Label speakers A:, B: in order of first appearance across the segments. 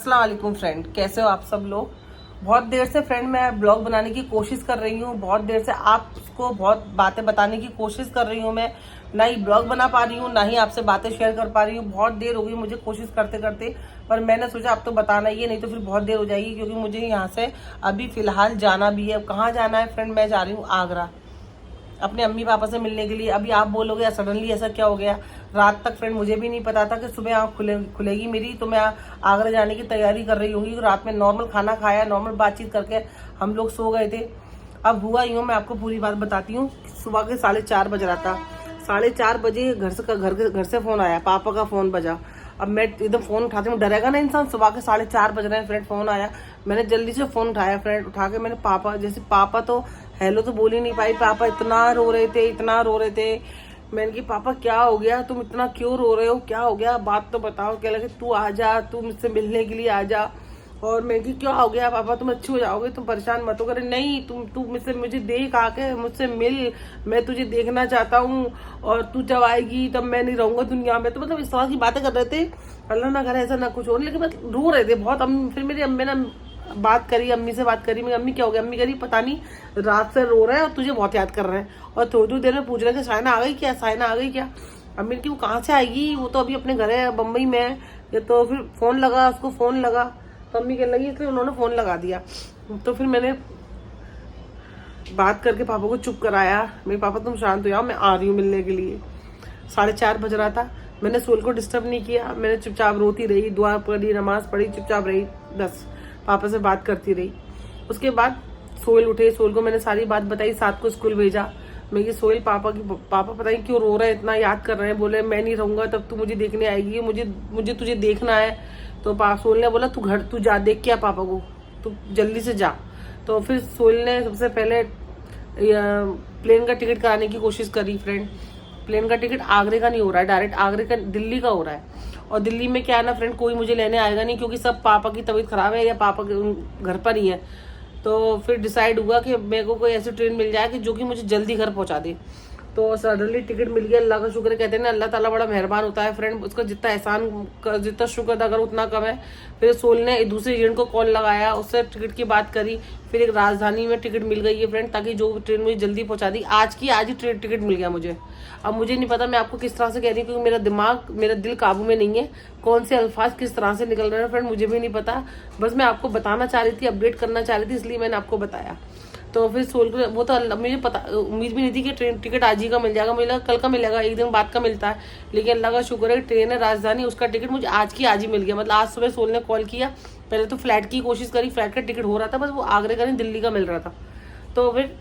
A: अस्सलाम वालेकुम फ्रेंड, कैसे हो आप सब लोग। बहुत देर से फ्रेंड मैं ब्लॉग बनाने की कोशिश कर रही हूँ। बहुत देर से आपको बहुत बातें बताने की कोशिश कर रही हूँ। मैं ना ही ब्लॉग बना पा रही हूँ, ना ही आपसे बातें शेयर कर पा रही हूँ। बहुत देर हो गई मुझे कोशिश करते करते, पर मैंने सोचा अब तो बताना ही है, नहीं तो फिर बहुत देर हो जाएगी। क्योंकि मुझे यहाँ से अभी फिलहाल जाना भी है। कहाँ जाना है फ्रेंड, मैं जा रही हूँ आगरा अपने अम्मी पापा से मिलने के लिए। अभी आप बोलोगे सडनली ऐसा क्या हो गया। रात तक फ्रेंड मुझे भी नहीं पता था कि सुबह आँख खुलेगी मेरी, तो मैं आगरा जाने की तैयारी कर रही होंगी। रात में नॉर्मल खाना खाया, नॉर्मल बातचीत करके हम लोग सो गए थे। अब हुआ यूँ, मैं आपको पूरी बात बताती हूँ। सुबह के 4:30 बज रहा था। 4:30 बजे घर से फोन आया, पापा का फोन बजा। अब मैं एकदम फोन उठाती हूँ, डरेगा ना इंसान। सुबह के 4:30 बज रहे हैं फ्रेंड, फोन आया। मैंने जल्दी से फोन उठाया फ्रेंड, उठा के मैंने पापा तो हेलो तो बोल ही नहीं पाई। पापा इतना रो रहे थे, इतना रो रहे थे। मैंने कहा पापा क्या हो गया, तुम इतना क्यों रो रहे हो, क्या हो गया, बात तो बताओ। क्या लगे तू आ जा, तू मुझसे मिलने के लिए आ जा। और मैं कि क्या हो गया पापा, तुम अच्छे हो जाओगे, तुम परेशान मत हो। करे नहीं, तू मुझे देख आके, मुझसे मिल, मैं तुझे देखना चाहता हूँ। और तू जब आएगी तब मैं नहीं रहूंगा दुनिया में। तो मतलब इस तरह की बातें कर रहे थे। अल्लाह ना करे ऐसा ना कुछ हो, लेकिन मैं रो रहे थे बहुत। फिर मेरी अम्मी ने बात करी, अम्मी से बात करी। मेरी अम्मी क्या हो गया, अम्मी करी पता नहीं रात से रो रहा है और तुझे बहुत याद कर रहे हैं। और थोड़ी थोड़ी देर में पूछ रहे हैं कि साइना आ गई क्या, साइना आ गई क्या। अम्मी की वो कहाँ से आएगी, वो तो अभी अपने घर है बम्बई में है। ये तो फिर फोन लगा, उसको फोन लगा तो अम्मी कहने लगी, इसलिए उन्होंने फोन लगा दिया। तो फिर मैंने बात करके पापा को चुप कराया। मेरे पापा तुम शांत हो जाओ, मैं आ रही हूँ मिलने के लिए। 4:30 बज रहा था। मैंने सोल को डिस्टर्ब नहीं किया, मैंने चुपचाप रोती रही, दुआ पढ़ी, नमाज पढ़ी, चुपचाप रही, बस पापा से बात करती रही। उसके बाद सोहेल उठे, सोहेल को मैंने सारी बात बताई, 7 को स्कूल भेजा। मैं कि सोहेल पापा पता नहीं क्यों रो रहे हैं, इतना याद कर रहे हैं। बोले मैं नहीं रहूंगा तब तू मुझे देखने आएगी, मुझे तुझे देखना है। तो सोहेल ने बोला तू जा, देख के आ पापा को, तू जल्दी से जा। तो फिर सोहेल ने सबसे पहले प्लेन का टिकट कराने की कोशिश करी फ्रेंड। प्लेन का टिकट आगरे का नहीं हो रहा है, डायरेक्ट आगरे का दिल्ली का हो रहा है। और दिल्ली में क्या है ना फ्रेंड, कोई मुझे लेने आएगा नहीं, क्योंकि सब पापा की तबीयत खराब है या पापा घर पर ही है। तो फिर डिसाइड हुआ कि मेरे को कोई ऐसी ट्रेन मिल जाए कि जो कि मुझे जल्दी घर पहुंचा दे। तो सडनली टिकट मिल गया, अल्लाह का शुक्र है। कहते हैं ना अल्लाह ताला बड़ा मेहरबान होता है फ्रेंड, उसका जितना एहसान, जितना शुक्र अदा करो उतना कम है। फिर सोल ने एक दूसरे एजेंट को कॉल लगाया, उससे टिकट की बात करी। फिर एक राजधानी में टिकट मिल गई है फ्रेंड, ताकि जो ट्रेन मुझे जल्दी पहुंचा दी। आज ही ट्रेन टिकट मिल गया मुझे। अब मुझे नहीं पता मैं आपको किस तरह से कह रही हूँ, क्योंकि मेरा दिल काबू में नहीं है। कौन से अल्फाज किस तरह से निकल रहे हैं फ्रेंड मुझे भी नहीं पता। बस मैं आपको बताना चाह रही थी, अपडेट करना चाह रही थी, इसलिए मैंने आपको बताया। तो फिर सोल को वो तो मुझे पता, उम्मीद भी नहीं थी कि ट्रेन टिकट आज ही का मिल जाएगा। मुझे लगा कल का मिलेगा, एक दिन बाद का मिलता है। लेकिन अल्लाह का शुक्र है, ट्रेन है राजधानी, उसका टिकट मुझे आज ही मिल गया। मतलब आज सुबह सोल ने कॉल किया, पहले तो फ्लाइट की कोशिश करी, फ्लाइट का टिकट हो रहा था, बस वो आगरे का नहीं दिल्ली का मिल रहा था। तो फिर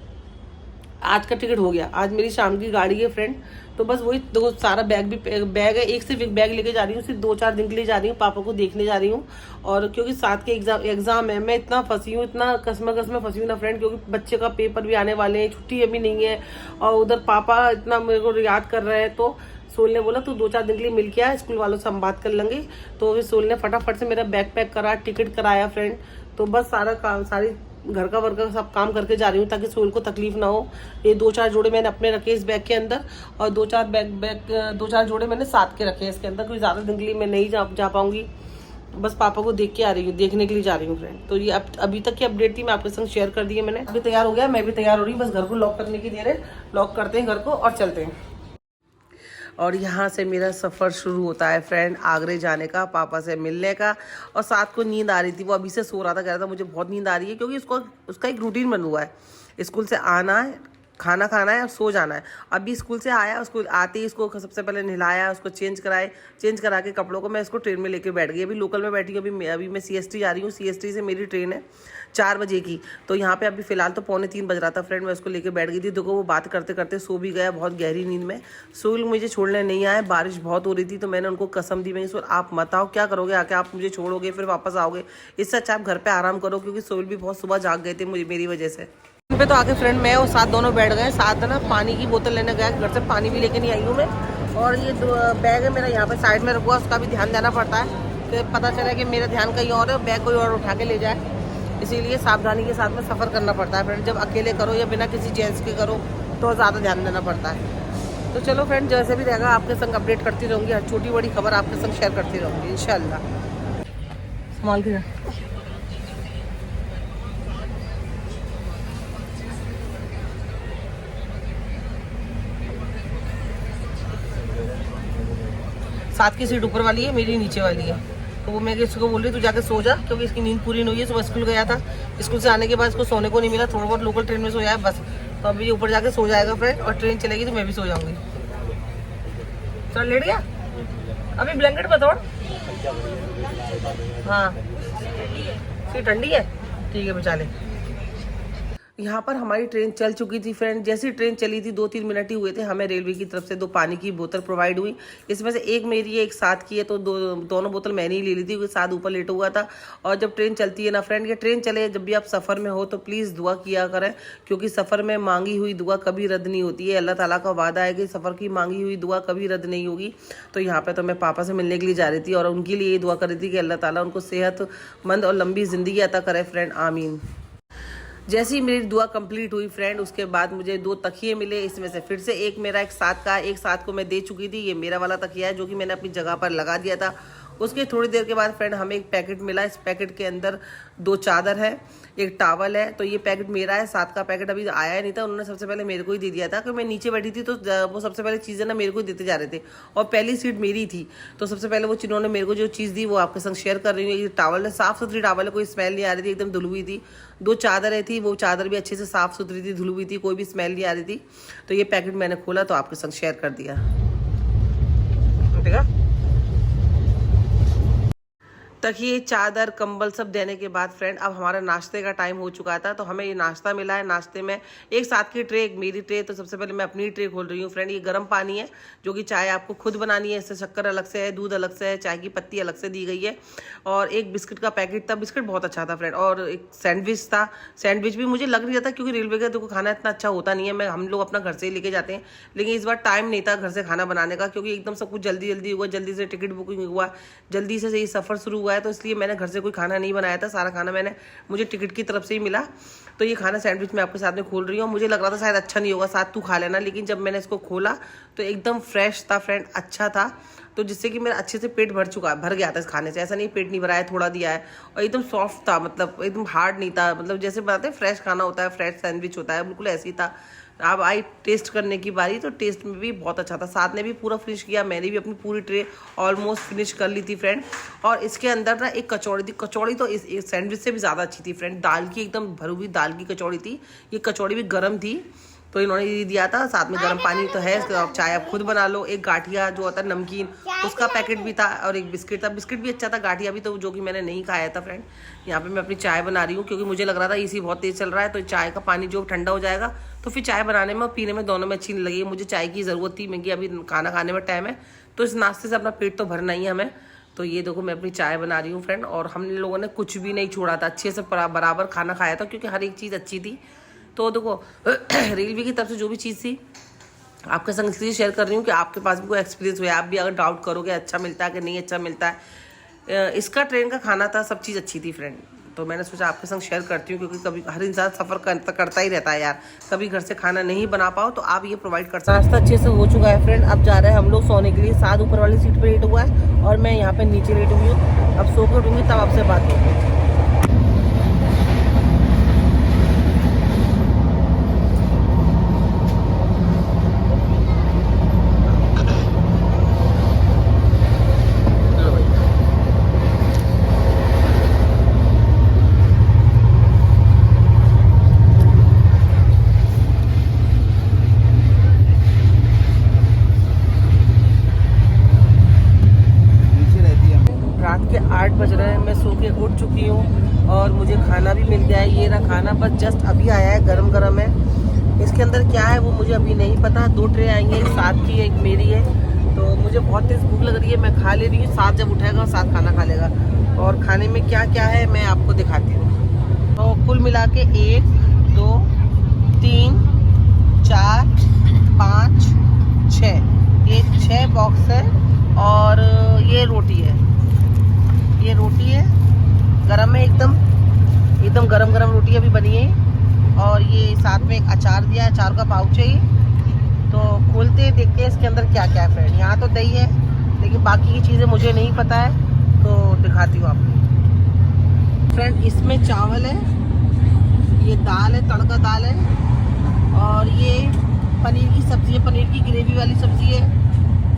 A: आज का टिकट हो गया। आज मेरी शाम की गाड़ी है फ्रेंड। तो बस वही दो सारा बैग है, सिर्फ एक बैग लेके जा रही हूँ, सिर्फ 2-4 दिन के लिए जा रही हूँ, पापा को देखने जा रही हूँ। और क्योंकि 7 के एग्जाम है, मैं इतना फंसी हूँ, इतना कसम फंसी हूँ ना फ्रेंड, क्योंकि बच्चे का पेपर भी आने वाले हैं, छुट्टी अभी नहीं है। और उधर पापा इतना मेरे को याद कर रहे हैं। तो सोल ने बोला तू 2-4 दिन के लिए मिल के आ, स्कूल वालों से हम बात कर लेंगे। तो फिर सोल ने फटाफट से मेरा बैग पैक करा, टिकट कराया फ्रेंड। तो बस सारी घर का वर्क का सब काम करके जा रही हूँ, ताकि सोल को तकलीफ ना हो। ये 2-4 जोड़े मैंने अपने रखे इस बैग के अंदर, और 2-4 जोड़े मैंने साथ के रखे हैं इसके अंदर। कोई ज़्यादा दिन के लिए मैं नहीं जा पाऊंगी। बस पापा को देख के आ रही हूँ, देखने के लिए जा रही हूँ फ्रेंड। तो ये अभी तक की अपडेट थी, मैं आपके संग शेयर कर दी है मैंने। अभी तैयार हो गया, मैं भी तैयार हो रही हूँ, बस घर को लॉक करने की देर है। लॉक करते हैं घर को और चलते हैं। और यहाँ से मेरा सफ़र शुरू होता है फ्रेंड, आगरे जाने का, पापा से मिलने का। और 7 को नींद आ रही थी, वो अभी से सो रहा था, कह रहा था मुझे बहुत नींद आ रही है, क्योंकि उसका एक रूटीन बना हुआ है। स्कूल से आना है, खाना खाना है और सो जाना है। अभी स्कूल से आया, उसको आते ही इसको सबसे पहले नहलाया, उसको चेंज करा के कपड़ों को मैं इसको ट्रेन में लेके बैठ गई। अभी लोकल में बैठी हूँ, अभी मैं CST जा रही हूँ। CST से मेरी ट्रेन है 4 बजे की। तो यहाँ पे अभी फ़िलहाल तो 2:45 बज रहा था फ्रेंड, मैं उसको लेके बैठ गई थी। देखो वो बात करते करते सो भी गया, बहुत गहरी नींद में। सोल मुझे छोड़ने नहीं आए, बारिश बहुत हो रही थी, तो मैंने उनको कसम दी, मैं सोल आप मत आओ, क्या करोगे आके, आप मुझे छोड़ोगे फिर वापस आओगे, इससे अच्छा आप घर पर आराम करो। क्योंकि सोल भी बहुत सुबह जाग गए थे मेरी वजह से। पे तो आके फ्रेंड मैं और साथ दोनों बैठ गए। साथ ना पानी की बोतल लेने गया, घर से पानी भी लेके नहीं आई हूँ मैं। और ये बैग है मेरा यहाँ पे साइड में रखा, उसका भी ध्यान देना पड़ता है कि पता चले कि मेरा ध्यान कहीं और है, बैग कोई और उठा के ले जाए। इसीलिए सावधानी के साथ में सफ़र करना पड़ता है फ्रेंड। जब अकेले करो या बिना किसी जेंट्स के करो तो ज़्यादा ध्यान देना पड़ता है। तो चलो फ्रेंड, जैसे भी रहेगा आपके संग अपडेट करती रहूँगी, हर छोटी बड़ी खबर आपके संग शेयर करती रहूँगी इंशाल्लाह। संभाल के जा। साथ की सीट ऊपर वाली है, मेरी नीचे वाली है। तो वो मैं इसको बोल रही तू जाके सो जा, क्योंकि इसकी नींद पूरी नहीं हुई है। सुबह स्कूल गया था, स्कूल से आने के बाद इसको सोने को नहीं मिला, थोड़ा बहुत लोकल ट्रेन में सोया है बस। तो अभी ऊपर जाके सो जाएगा फ्रेंड, और ट्रेन चलेगी तो मैं भी सो जाऊंगी। चल लेट गया, अभी ब्लैंकेट पर तोड़। हाँ सीट ठंडी है, ठीक है बचा ले। यहाँ पर हमारी ट्रेन चल चुकी थी फ्रेंड। जैसी ट्रेन चली थी 2-3 मिनट ही हुए थे, हमें रेलवे की तरफ से 2 पानी की बोतल प्रोवाइड हुई। इसमें से एक मेरी है, एक साथ की है, तो दोनों बोतल मैंने ही ले ली थी, क्योंकि साथ ऊपर लेटा हुआ था। और जब ट्रेन चलती है ना फ्रेंड, ये ट्रेन चले, जब भी आप सफ़र में हो तो प्लीज़ दुआ किया करें, क्योंकि सफ़र में मांगी हुई दुआ कभी रद्द नहीं होती है। अल्लाह ताला का वादा है कि सफ़र की मांगी हुई दुआ कभी रद्द नहीं होगी। तो यहाँ पर तो मैं पापा से मिलने के लिए जा रही थी, और उनके लिए ये दुआ कर रही थी कि अल्लाह ताला उनको सेहतमंद और लंबी ज़िंदगी अता करे फ्रेंड, आमीन। जैसे ही मेरी दुआ कंप्लीट हुई फ्रेंड, उसके बाद मुझे 2 तकिए मिले। इसमें से फिर से एक मेरा, एक साथ का, एक साथ को मैं दे चुकी थी। ये मेरा वाला तकिया है जो कि मैंने अपनी जगह पर लगा दिया था। उसके थोड़ी देर के बाद फ्रेंड हमें एक पैकेट मिला। इस पैकेट के अंदर 2 चादर है, एक टॉवल है। तो ये पैकेट मेरा है, साथ का पैकेट अभी आया नहीं था, उन्होंने सबसे पहले मेरे को ही दे दिया था। क्योंकि मैं नीचे बैठी थी तो वो सबसे पहले चीज़ें ना मेरे को ही देते जा रहे थे, और पहली सीट मेरी थी। तो सबसे पहले वो जिन्होंने मेरे को जो चीज़ दी वो आपके संग शेयर कर रही हूँ। ये टॉवल है, साफ़ सुथरी टॉवल है, कोई स्मेल नहीं आ रही थी, एकदम धुल हुई थी। 2 चादरें थी, वो चादर भी अच्छे से साफ़ सुथरी थी, धुल हुई थी, कोई भी स्मेल नहीं आ रही थी। तो ये पैकेट मैंने खोला तो आपके संग शेयर कर दिया। ठीक है, तकिए, चादर, कंबल सब देने के बाद फ्रेंड अब हमारा नाश्ते का टाइम हो चुका था। तो हमें ये नाश्ता मिला है। नाश्ते में एक साथ की ट्रे, एक मेरी ट्रे। तो सबसे पहले मैं अपनी ट्रे खोल रही हूँ फ्रेंड। ये गर्म पानी है, जो कि चाय आपको खुद बनानी है। इससे शक्कर अलग से है, दूध अलग से है, चाय की पत्ती अलग से दी गई है। और एक बिस्किट का पैकेट था, बिस्किट बहुत अच्छा था फ्रेंड। और एक सैंडविच था, सैंडविच भी मुझे लग रहा था, क्योंकि रेलवे का देखो खाना इतना अच्छा होता नहीं है। हम लोग अपना घर से ही लेके जाते हैं, लेकिन इस बार टाइम नहीं था घर से खाना बनाने का, क्योंकि एकदम सब कुछ जल्दी जल्दी हुआ, जल्दी से टिकट बुकिंग हुआ, जल्दी से ये सफ़र शुरू हुआ है। तो इसलिए मैंने घर से कोई खाना नहीं बनाया था, सारा खाना मुझे टिकट की तरफ से ही मिला। तो ये खाना सैंडविच मैं आपके साथ में खोल रही हूँ। मुझे लग रहा था शायद अच्छा नहीं होगा, साथ तू खा लेना, लेकिन जब मैंने इसको खोला तो एकदम फ्रेश था फ्रेंड, अच्छा था। तो जिससे कि मेरा अच्छे से पेट भर गया था इस खाने से। ऐसा नहीं पेट नहीं भरा है, थोड़ा दिया है। और एकदम सॉफ्ट था, मतलब एकदम हार्ड नहीं था, मतलब जैसे बताते हैं फ्रेश खाना होता है, फ्रेश सैंडविच होता है, बिल्कुल ऐसे ही था। अब आई टेस्ट करने की बारी, तो टेस्ट में भी बहुत अच्छा था। साथ ने भी पूरा फिनिश किया, मैंने भी अपनी पूरी ट्रे ऑलमोस्ट फिनिश कर ली थी फ्रेंड। और इसके अंदर ना एक कचौड़ी थी। कचौड़ी तो इस सैंडविच से भी ज़्यादा अच्छी थी फ्रेंड, दाल की, एकदम भरी हुई दाल की कचौड़ी थी। ये कचौड़ी भी गर्म थी, तो इन्होंने ये दिया था। साथ में गर्म पानी तो है, आप चाय आप खुद बना लो। एक गाठिया जो होता है नमकीन, उसका पैकेट भी था, और एक बिस्किट था। बिस्किट भी अच्छा था, गाठिया भी, तो जो कि मैंने नहीं खाया था फ्रेंड। यहाँ पे मैं अपनी चाय बना रही हूँ, क्योंकि मुझे लग रहा था इसी बहुत तेज़ चल रहा है, तो चाय का पानी जो ठंडा हो जाएगा तो फिर चाय बनाने में और पीने में दोनों में अच्छी नहीं लगी। मुझे चाय की ज़रूरत थी, क्योंकि अभी खाना खाने में टाइम है, तो इस नाश्ते से अपना पेट तो भरना ही है हमें। तो ये देखो मैं अपनी चाय बना रही हूँ फ्रेंड। और हम लोगों ने कुछ भी नहीं छोड़ा था, अच्छे से बराबर खाना खाया था, क्योंकि हर एक चीज़ अच्छी थी। तो देखो रेलवे की तरफ से जो भी चीज़ थी आपके संग इसलिए शेयर कर रही हूँ कि आपके पास भी कोई एक्सपीरियंस हुआ, आप भी अगर डाउट करोगे अच्छा मिलता है कि नहीं अच्छा मिलता है। इसका ट्रेन का खाना था, सब चीज़ अच्छी थी फ्रेंड। तो मैंने सोचा आपके संग शेयर करती हूँ, क्योंकि कभी हर इंसान सफ़र करता ही रहता है यार, कभी घर से खाना नहीं बना पाओ तो आप ये प्रोवाइड कर सकते हो। नाश्ता अच्छे से हो चुका है फ्रेंड, अब जा रहे हैं हम लोग सोने के लिए। साथ ऊपर वाली सीट पर लेट हुआ है, और मैं यहाँ पर नीचे लेट हुई हूँ। अब सो कर उठूँगी तब आपसे बात होगी। रात के 8 बज रहे हैं, मैं सो के उठ चुकी हूँ, और मुझे खाना भी मिल गया है। ये रहा खाना, बस जस्ट अभी आया है, गरम गरम है। इसके अंदर क्या है वो मुझे अभी नहीं पता। 2 ट्रे आई हैं, एक साथ की है, एक मेरी है। तो मुझे बहुत तेज़ भूख लग रही है, मैं खा ले रही हूँ। साथ जब उठाएगा साथ खाना खा लेगा। और खाने में क्या क्या है मैं आपको दिखाती हूँ। तो कुल मिला के 1 2 3 4 5 6, ये 6 बॉक्स है। और ये रोटी है, ये रोटी है, गरम है, एकदम गरम गरम रोटी अभी बनी है। और ये साथ में एक अचार दिया है, अचार का पाउच है ये। तो खोलते हैं, देखते हैं इसके अंदर क्या क्या है फ्रेंड। यहाँ तो दही है, लेकिन बाकी की चीज़ें मुझे नहीं पता है, तो दिखाती हूँ आपको। फ्रेंड इसमें चावल है, ये दाल है, तड़का दाल है, और ये पनीर की सब्ज़ी है, पनीर की ग्रेवी वाली सब्ज़ी है,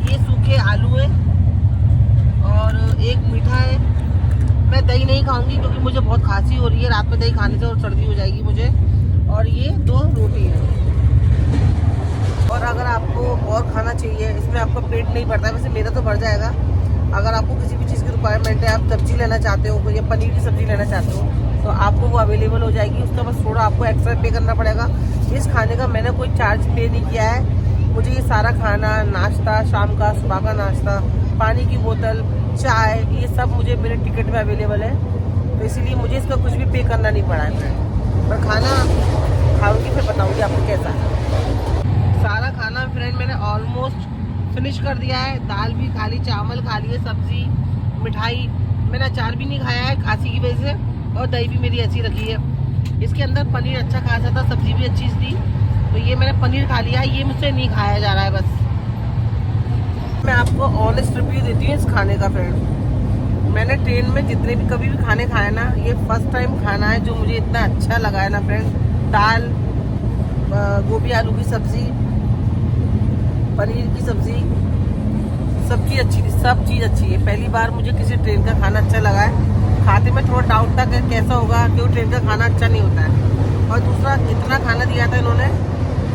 A: ये सूखे आलू है, और एक मीठा है। मैं दही नहीं खाऊंगी क्योंकि मुझे बहुत खांसी हो रही है, रात में दही खाने से और सर्दी हो जाएगी मुझे। और ये 2 रोटी है। और अगर आपको और खाना चाहिए, इसमें आपका पेट नहीं भरता है, वैसे मेरा तो भर जाएगा। अगर आपको किसी भी चीज़ की रिक्वायरमेंट है, आप सब्जी लेना चाहते हो या पनीर की सब्ज़ी लेना चाहते हो, तो आपको वो अवेलेबल हो जाएगी। उसका बस थोड़ा आपको एक्स्ट्रा पे करना पड़ेगा। इस खाने का मैंने कोई चार्ज पे नहीं किया है। मुझे ये सारा खाना, नाश्ता, शाम का, सुबह का नाश्ता, पानी की बोतल, चाय, ये सब मुझे मेरे टिकट में अवेलेबल है, तो इसीलिए मुझे इसका कुछ भी पे करना नहीं पड़ा है। पर खाना खाऊंगी फिर बताऊंगी आपको कैसा है। सारा खाना फ्रेंड मैंने ऑलमोस्ट फिनिश कर दिया है। दाल भी खा ली, चावल खा लिए, सब्जी, मिठाई। मैंने अचार भी नहीं खाया है खांसी की वजह से, और दही भी मेरी ऐसी रखी है। इसके अंदर पनीर अच्छा खासा था, सब्जी भी अच्छी थी, तो ये मैंने पनीर खा लिया है। ये मुझसे नहीं खाया जा रहा है। बस मैं आपको ऑनेस्ट रिव्यू देती हूँ इस खाने का फ्रेंड। मैंने ट्रेन में जितने भी कभी भी खाने खाए ना, ये फर्स्ट टाइम खाना है जो मुझे इतना अच्छा लगा है ना फ्रेंड। दाल, गोभी आलू की सब्जी, पनीर की सब्जी, सब चीज़ अच्छी थी, सब चीज़ अच्छी है। पहली बार मुझे किसी ट्रेन का खाना अच्छा लगा है। खाते में थोड़ा डाउट था कि कैसा होगा, क्यों ट्रेन का खाना अच्छा नहीं होता है। और दूसरा, इतना खाना दिया था इन्होंने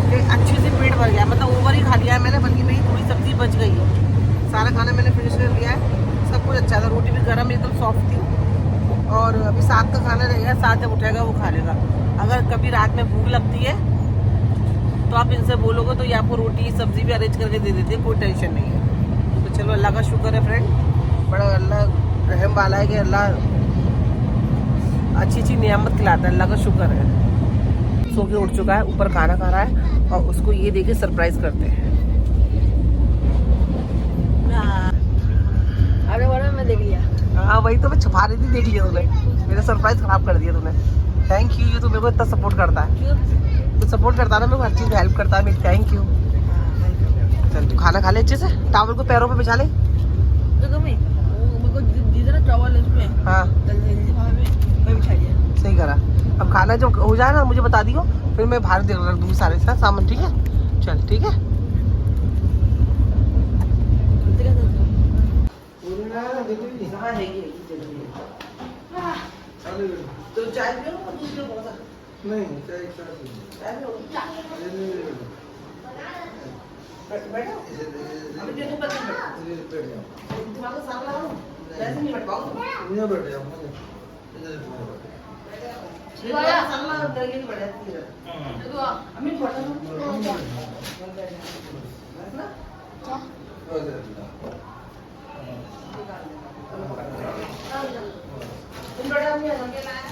A: कि अच्छे से पेट भर गया, मतलब ओवर ही खा लिया है मैंने, बल्कि मेरी थोड़ी सब्जी बच गई है। सारा खाना मैंने फिनिश कर लिया है, सब कुछ अच्छा था। रोटी भी गर्म एकदम सॉफ्ट थी। और अभी 7 का खाना रहेगा, 7 जब उठेगा वो खा लेगा। अगर कभी रात में भूख लगती है तो आप इनसे बोलोगे तो ये आपको रोटी सब्जी भी अरेंज करके दे देते हैं, कोई टेंशन नहीं है। तो चलो, अल्लाह का शुक्र है फ्रेंड, बड़ा अल्लाह रहम वाला है कि अल्लाह अच्छी अच्छी नियामत खिलाता है। अल्लाह का शुक्र है। सो के उठ चुका है, ऊपर खाना खा रहा है, और उसको ये देके सरप्राइज करते हैं।
B: अरे वाला मैं देख लिया।
A: हाँ, वही तो मैं छुपा रही थी, देख लिया तूने। मेरा सरप्राइज खराब कर दिया तूने। थैंक यू, ये तो मेरे को इतना सपोर्ट करता है। तो सपोर्ट करता है ना, मेरे को हर चीज़ में हेल्प करता है। मेरी थैंक यू। चल तू खाना खा ले अच्छे से, टावल को पैरों पे बिछा ले।
B: चावल इसमें,
A: हाँ सही करा। अब खाना जब हो जाए ना मुझे बता दियो, फिर मैं बाहर दे रख दूँगी सारे सामान, ठीक है? चल ठीक है। तो चाय पियो ना, दूसरे बहुत नहीं चाय पियो। बैठो, अभी देखो दिमाग को साफ लगाओ, ऐसे नहीं बैठ पाओ। नहीं बैठे हम सामने दरगे नहीं बैठे। देखो अम्मी थोड़ा ना तुम बैठा अम्मी लगे लाया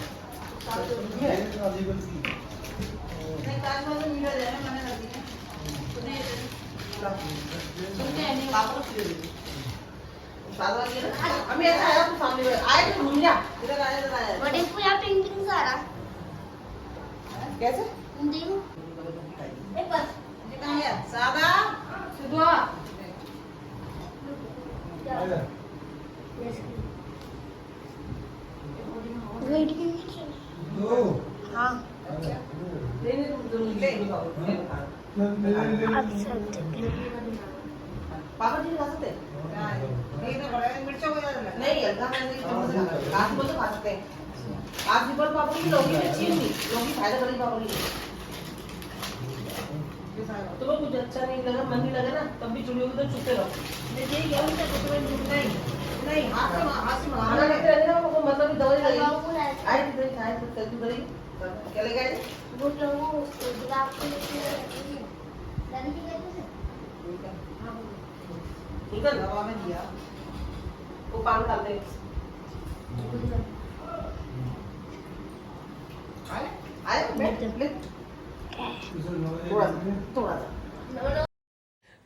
A: नहीं काज में तो मिला जाए मैंने कर दिया तो दे सुनते नहीं पापा को दे सादा वाली ना अम्मी ऐसा आया तो सामने आए तो घूम जा इधर आया
B: बट इसको यहाँ पेंटिंग सारा
A: कैसे
B: देखो एक बस
A: कितना है सादा
B: सुबह वेट हाँ
A: ले पापा जी खा सकते नहीं आज बोल तो खा सकते हैं। आज भी बोल पापा की लौकी अच्छी नहीं, लौकी फायदा करेगी पापा की। तुम्हें कुछ अच्छा नहीं लगा, मन नहीं लगा ना, तब भी चुड़ी होगी तो चुपते रहो। नहीं हाथ से खाना लेते रहने ना, वो मतलब दवाई लगेगी। आए किधर खाए तो चल तू दरी क्या लेके आए
B: वो लोगों को गुलाब के लिए लड़की कहते हैं
A: उनका दवा में दिया वो पान डाल दे। आए आए थोड़ा सा।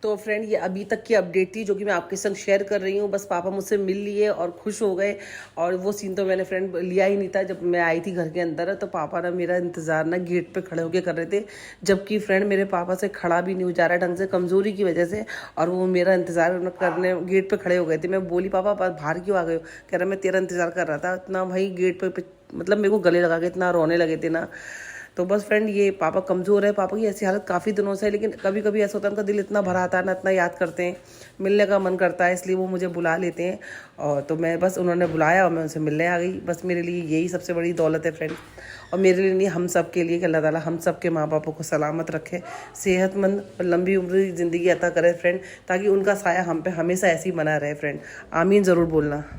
A: तो फ्रेंड, ये अभी तक की अपडेट थी जो कि मैं आपके संग शेयर कर रही हूँ। बस पापा मुझसे मिल लिए और खुश हो गए, और वो सीन तो मैंने फ्रेंड लिया ही नहीं था। जब मैं आई थी घर के अंदर तो पापा ना मेरा इंतज़ार ना गेट पे खड़े होके कर रहे थे, जबकि फ्रेंड मेरे पापा से खड़ा भी नहीं हो जा रहा ढंग से, कमज़ोरी की वजह से, और वो मेरा इंतज़ार करने गेट पर खड़े हो गए थे। मैं बोली पापा बाहर क्यों आ गए हो? कह रहा मैं तेरा इंतज़ार कर रहा था। इतना भाई गेट पर मतलब मेरे को गले लगा के इतना रोने लगे थे ना। तो बस फ्रेंड ये पापा कमज़ोर है, पापा की ऐसी हालत काफ़ी दिनों से है, लेकिन कभी कभी ऐसा होता है उनका दिल इतना भरा आता है ना, इतना याद करते हैं, मिलने का मन करता है, इसलिए वो मुझे बुला लेते हैं। और तो मैं बस, उन्होंने बुलाया और मैं उनसे मिलने आ गई। बस मेरे लिए यही सबसे बड़ी दौलत है फ्रेंड, और मेरे लिए नहीं, हम सब के लिए कि अल्लाह ताला हम सब के माँ बापों को सलामत रखे, सेहतमंद और लंबी उम्र की ज़िंदगी अता करे फ्रेंड, ताकि उनका साया हम पे हमेशा ऐसे ही बना रहे फ्रेंड। आमीन ज़रूर बोलना।